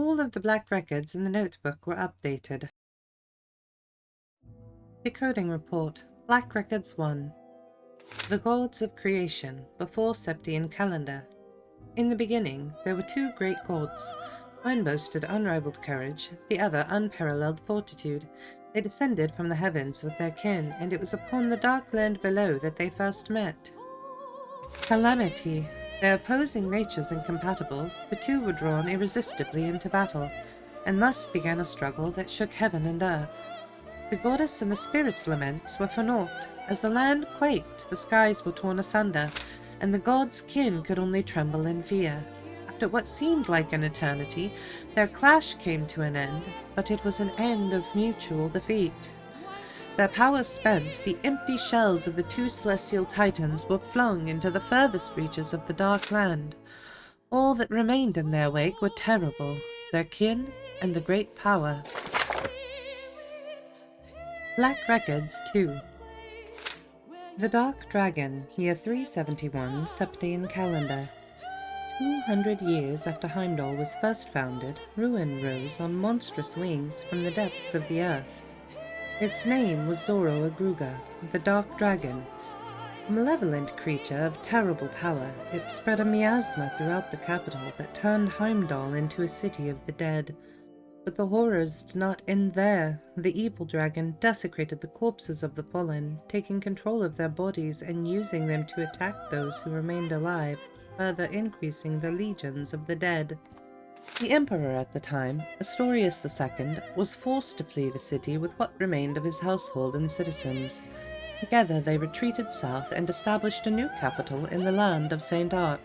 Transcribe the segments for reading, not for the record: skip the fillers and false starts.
all of the black records in the notebook were updated. Decoding Report, Black Records 1. The Gods of Creation, before Septian Calendar. In the beginning, there were two great gods. One boasted unrivaled courage, the other unparalleled fortitude. They descended from the heavens with their kin, and it was upon the dark land below that they first met. Calamity. Their opposing natures incompatible, the two were drawn irresistibly into battle, and thus began a struggle that shook heaven and earth. The goddess and the spirit's laments were for naught. As the land quaked, the skies were torn asunder, and the gods' kin could only tremble in fear. After what seemed like an eternity, their clash came to an end, but it was an end of mutual defeat. Their power spent, the empty shells of the two celestial titans were flung into the furthest reaches of the dark land. All that remained in their wake were terrible, their kin and the great power. Black Records 2. The Dark Dragon, year 371, Septian Calendar. 200 years after Heimdall was first founded, ruin rose on monstrous wings from the depths of the earth. Its name was Zoro Agruga, the Dark Dragon. A malevolent creature of terrible power, it spread a miasma throughout the capital that turned Heimdall into a city of the dead. But the horrors did not end there. The evil dragon desecrated the corpses of the fallen, taking control of their bodies and using them to attack those who remained alive, further increasing the legions of the dead. The emperor at the time, Astorius II, was forced to flee the city with what remained of his household and citizens. Together they retreated south and established a new capital in the land of St. Arc.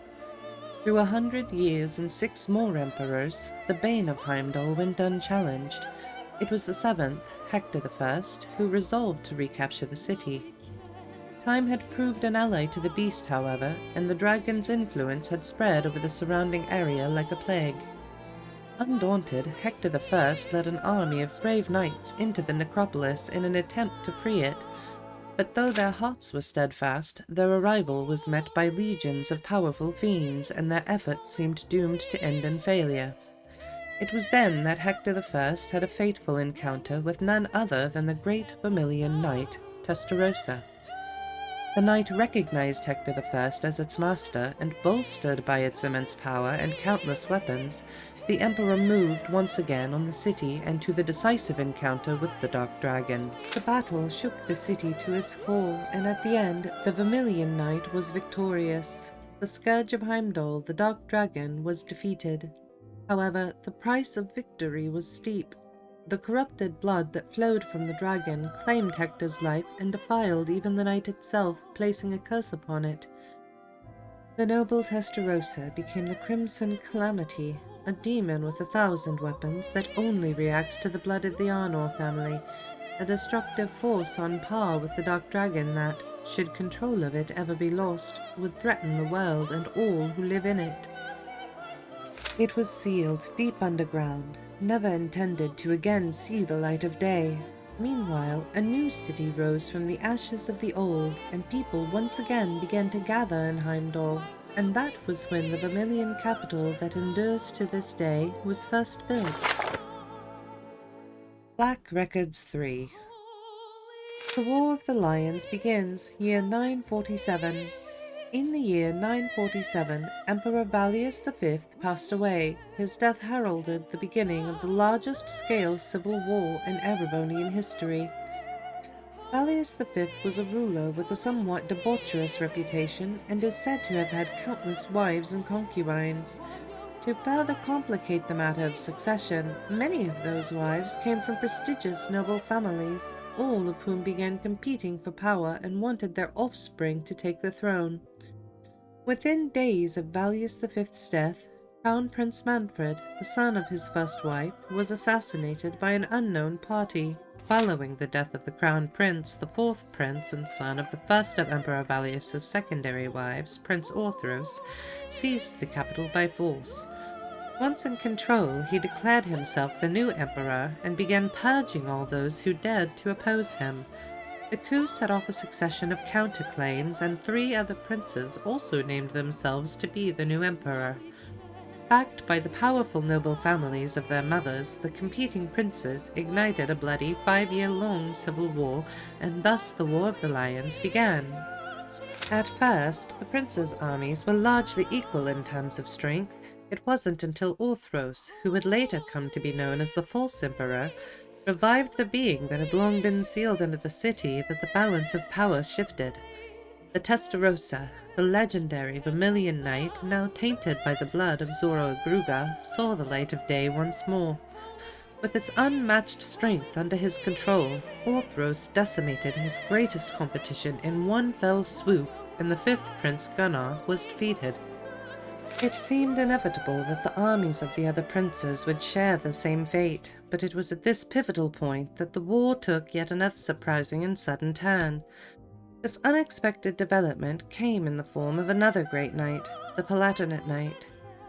Through 100 years and 6 more emperors, the bane of Heimdall went unchallenged. It was the 7th, Hector I, who resolved to recapture the city. Time had proved an ally to the beast, however, and the dragon's influence had spread over the surrounding area like a plague. Undaunted, Hector I led an army of brave knights into the necropolis in an attempt to free it. But though their hearts were steadfast, their arrival was met by legions of powerful fiends, and their efforts seemed doomed to end in failure. It was then that Hector I had a fateful encounter with none other than the great Vermilion Knight, Testarossa. The knight recognized Hector I as its master, and bolstered by its immense power and countless weapons, the emperor moved once again on the city and to the decisive encounter with the Dark Dragon. The battle shook the city to its core, and at the end, the Vermilion Knight was victorious. The scourge of Heimdall, the Dark Dragon, was defeated. However, the price of victory was steep. The corrupted blood that flowed from the dragon claimed Hector's life and defiled even the night itself, placing a curse upon it. The noble Testarossa became the Crimson Calamity, a demon with 1,000 weapons that only reacts to the blood of the Arnor family, a destructive force on par with the Dark Dragon that, should control of it ever be lost, would threaten the world and all who live in it. It was sealed deep underground, never intended to again see the light of day. Meanwhile, a new city rose from the ashes of the old, and people once again began to gather in Heimdall. And that was when the Vermilion capital that endures to this day was first built. Black Records 3. The War of the Lions begins, year 947. In the year 947, Emperor Vallius V passed away. His death heralded the beginning of the largest-scale civil war in Erebonian history. Vallius V was a ruler with a somewhat debaucherous reputation and is said to have had countless wives and concubines. To further complicate the matter of succession, many of those wives came from prestigious noble families, all of whom began competing for power and wanted their offspring to take the throne. Within days of Vallius V's death, Crown Prince Manfred, the son of his first wife, was assassinated by an unknown party. Following the death of the Crown Prince, the fourth prince and son of the first of Emperor Vallius's secondary wives, Prince Orthros, seized the capital by force. Once in control, he declared himself the new emperor and began purging all those who dared to oppose him. The coup set off a succession of counterclaims, and 3 other princes also named themselves to be the new emperor. Backed by the powerful noble families of their mothers, the competing princes ignited a bloody 5-year-long civil war, and thus the War of the Lions began. At first, the princes' armies were largely equal in terms of strength. It wasn't until Orthros, who would later come to be known as the False Emperor, revived the being that had long been sealed into the city that the balance of power shifted. The Testarossa, the legendary Vermilion Knight, now tainted by the blood of Zoro-Agruga, saw the light of day once more. With its unmatched strength under his control, Orthros decimated his greatest competition in one fell swoop, and the fifth prince, Gunnar, was defeated. It seemed inevitable that the armies of the other princes would share the same fate, but it was at this pivotal point that the war took yet another surprising and sudden turn. This unexpected development came in the form of another great knight, the Palatinate Knight.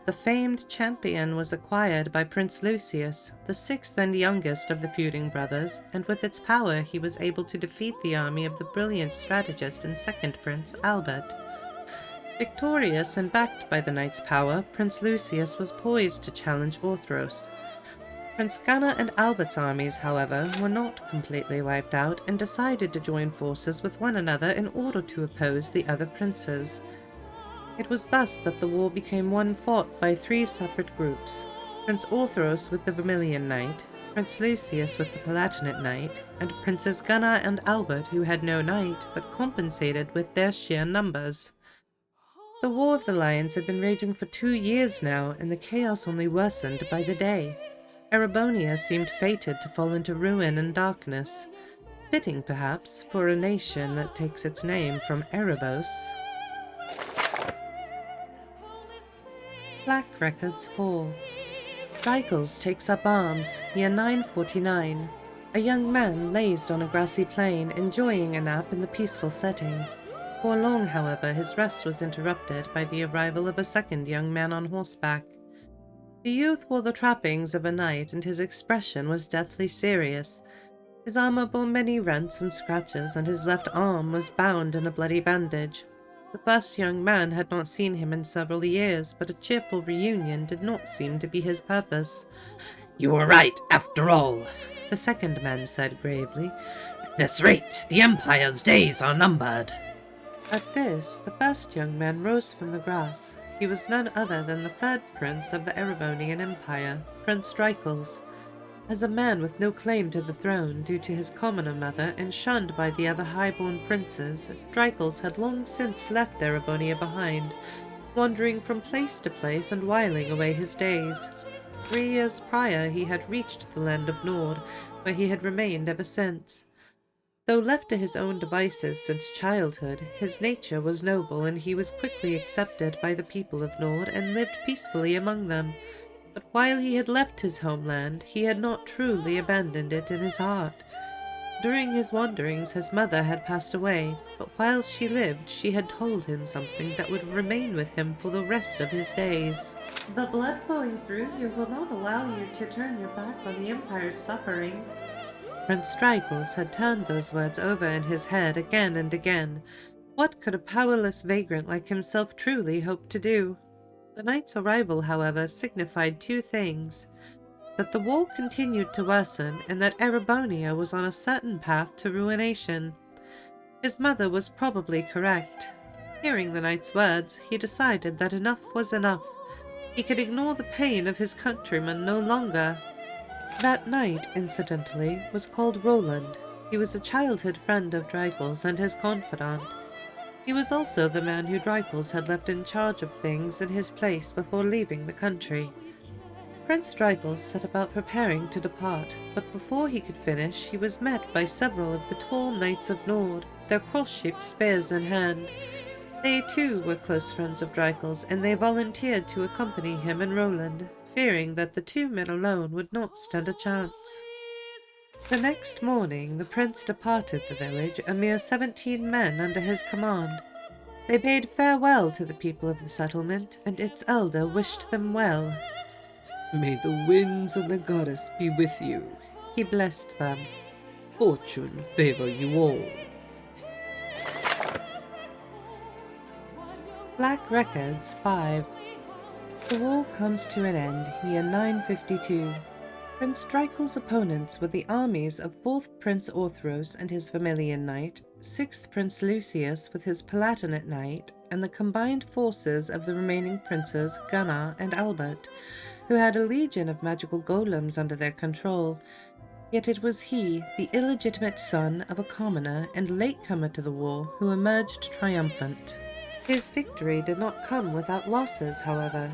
The famed champion was acquired by Prince Lucius, the sixth and youngest of the feuding brothers, and with its power he was able to defeat the army of the brilliant strategist and second prince, Albert. Victorious and backed by the knight's power, Prince Lucius was poised to challenge Orthros. Prince Gunnar and Albert's armies, however, were not completely wiped out and decided to join forces with one another in order to oppose the other princes. It was thus that the war became one fought by 3 separate groups: Prince Orthros with the Vermilion Knight, Prince Lucius with the Palatinate Knight, and Princes Gunnar and Albert, who had no knight, but compensated with their sheer numbers. The War of the Lions had been raging for 2 years now, and the chaos only worsened by the day. Erebonia seemed fated to fall into ruin and darkness, fitting perhaps for a nation that takes its name from Erebos. Black Records 4. Drykles takes up arms, year 949. A young man lays on a grassy plain, enjoying a nap in the peaceful setting. Before long, however, his rest was interrupted by the arrival of a second young man on horseback. The youth wore the trappings of a knight, and his expression was deathly serious. His armor bore many rents and scratches, and his left arm was bound in a bloody bandage. The first young man had not seen him in several years, but a cheerful reunion did not seem to be his purpose. "You were right, after all," the second man said gravely. "At this rate, the Empire's days are numbered." At this, the first young man rose from the grass. He was none other than the third prince of the Erebonian Empire, Prince Drykles. As a man with no claim to the throne due to his commoner mother and shunned by the other highborn princes, Drykles had long since left Erebonia behind, wandering from place to place and whiling away his days. 3 years prior he had reached the land of Nord, where he had remained ever since. Though left to his own devices since childhood, his nature was noble, and he was quickly accepted by the people of Nord and lived peacefully among them. But while he had left his homeland, he had not truly abandoned it in his heart. During his wanderings, his mother had passed away, but while she lived, she had told him something that would remain with him for the rest of his days. "The blood flowing through you will not allow you to turn your back on the Empire's suffering." Prince Drykles had turned those words over in his head again and again. What could a powerless vagrant like himself truly hope to do? The knight's arrival, however, signified 2 things: that the war continued to worsen, and that Erebonia was on a certain path to ruination. His mother was probably correct. Hearing the knight's words, he decided that enough was enough. He could ignore the pain of his countrymen no longer. That knight, incidentally, was called Roland. He was a childhood friend of Drykles and his confidant. He was also the man who Drykles had left in charge of things in his place before leaving the country. Prince Drykles set about preparing to depart, but before he could finish, he was met by several of the tall knights of Nord, their cross-shaped spears in hand. They, too, were close friends of Drykles, and they volunteered to accompany him and Roland, fearing that the 2 men alone would not stand a chance. The next morning, the prince departed the village, a mere 17 men under his command. They bade farewell to the people of the settlement, and its elder wished them well. "May the winds and the goddess be with you," he blessed them. "Fortune favor you all." Black Records 5. The war comes to an end, year 952. Prince Dreikel's opponents were the armies of 4th Prince Orthros and his Vermilion Knight, 6th Prince Lucius with his Palatinate Knight, and the combined forces of the remaining princes Gunnar and Albert, who had a legion of magical golems under their control. Yet it was he, the illegitimate son of a commoner and latecomer to the war, who emerged triumphant. His victory did not come without losses, however.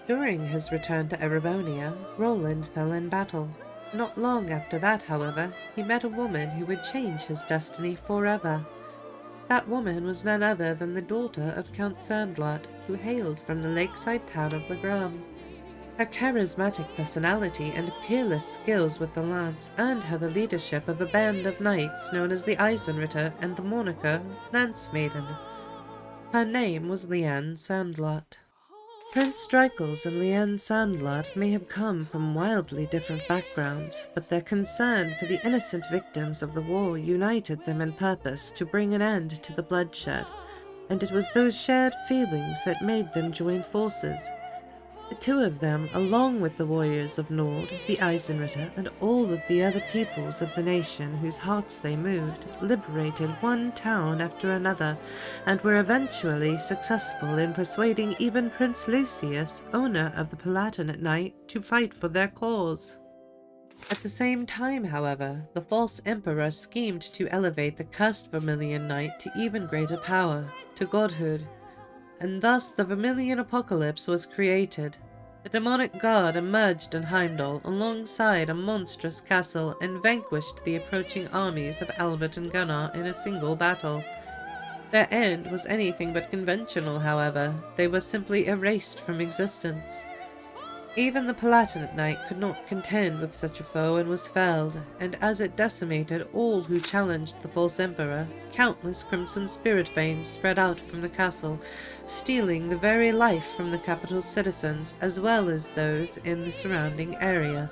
During his return to Erebonia, Roland fell in battle. Not long after that, however, he met a woman who would change his destiny forever. That woman was none other than the daughter of Count Sandlot, who hailed from the lakeside town of Legram. Her charismatic personality and peerless skills with the lance earned her the leadership of a band of knights known as the Eisenritter and the moniker Lance Maiden. Her name was Leanne Sandlot. Prince Dreikels and Leanne Sandlot may have come from wildly different backgrounds, but their concern for the innocent victims of the war united them in purpose to bring an end to the bloodshed, and it was those shared feelings that made them join forces. The two of them, along with the warriors of Nord, the Eisenritter, and all of the other peoples of the nation whose hearts they moved, liberated one town after another, and were eventually successful in persuading even Prince Lucius, owner of the Palatinate Knight, to fight for their cause. At the same time, however, the false emperor schemed to elevate the cursed Vermilion Knight to even greater power, to godhood, and thus the Vermilion Apocalypse was created. The demonic god emerged in Heimdall alongside a monstrous castle and vanquished the approaching armies of Albert and Gunnar in a single battle. Their end was anything but conventional, however. They were simply erased from existence. Even the Palatinate Knight could not contend with such a foe and was felled, and as it decimated all who challenged the false emperor, countless crimson spirit veins spread out from the castle, stealing the very life from the capital's citizens as well as those in the surrounding area.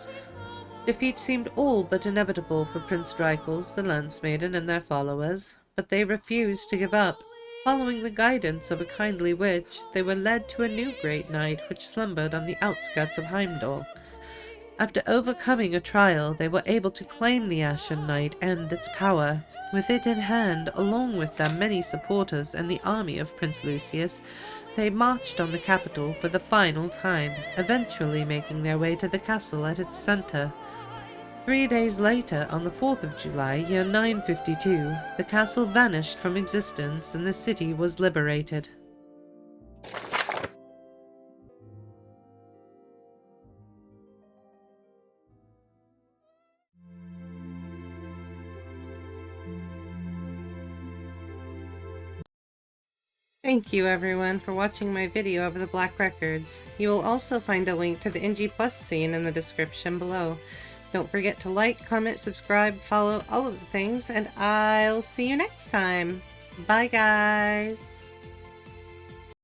Defeat seemed all but inevitable for Prince Dreikels, the Lance Maiden, and their followers, but they refused to give up. Following the guidance of a kindly witch, they were led to a new great knight which slumbered on the outskirts of Heimdall. After overcoming a trial, they were able to claim the Ashen Knight and its power. With it in hand, along with their many supporters and the army of Prince Lucius, they marched on the capital for the final time, eventually making their way to the castle at its center. 3 days later, on the 4th of July, year 952, the castle vanished from existence and the city was liberated. Thank you everyone for watching my video of the Black Records. You will also find a link to the NG Plus scene in the description below. Don't forget to like, comment, subscribe, follow, all of the things, and I'll see you next time. Bye guys!